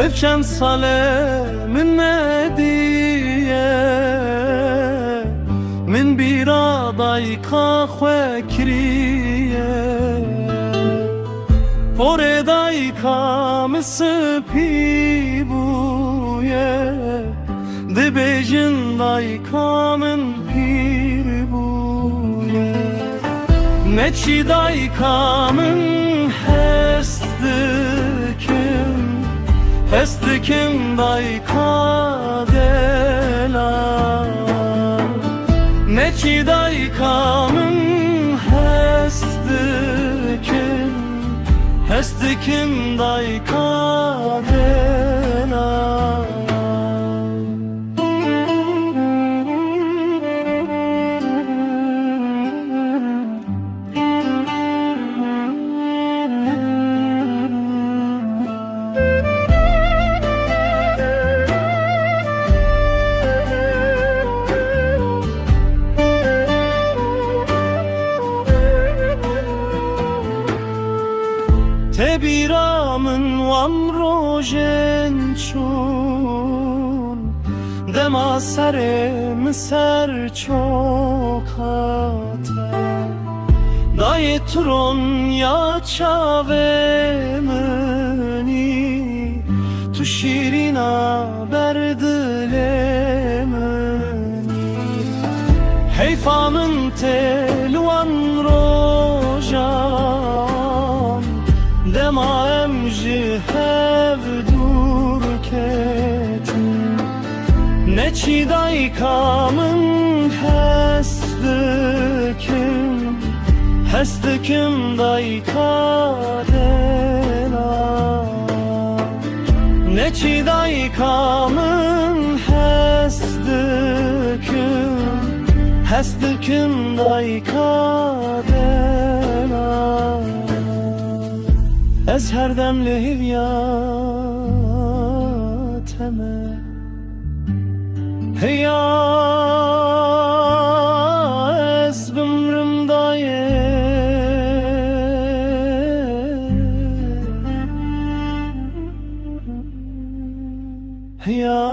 Evçen sale min mediye min biraday kaxwe kiriye Poreday kam spi buye Dibejin day kamın pir buye Neçi day kamın hestikim day kadela Neçi day kamın hestikim day kadela Tebiramın van rojen çun Dema serem ser çokate Daye tron ya çavemeni Tu şirina berdilemeni Heyfanın telvan rojan Dema emji hev dur ketin Neçi day kamın hestikim day kadela Neçi day kamın hestikim day kadela Ez her dem lehivyateme Heya ez bimrim daye Heya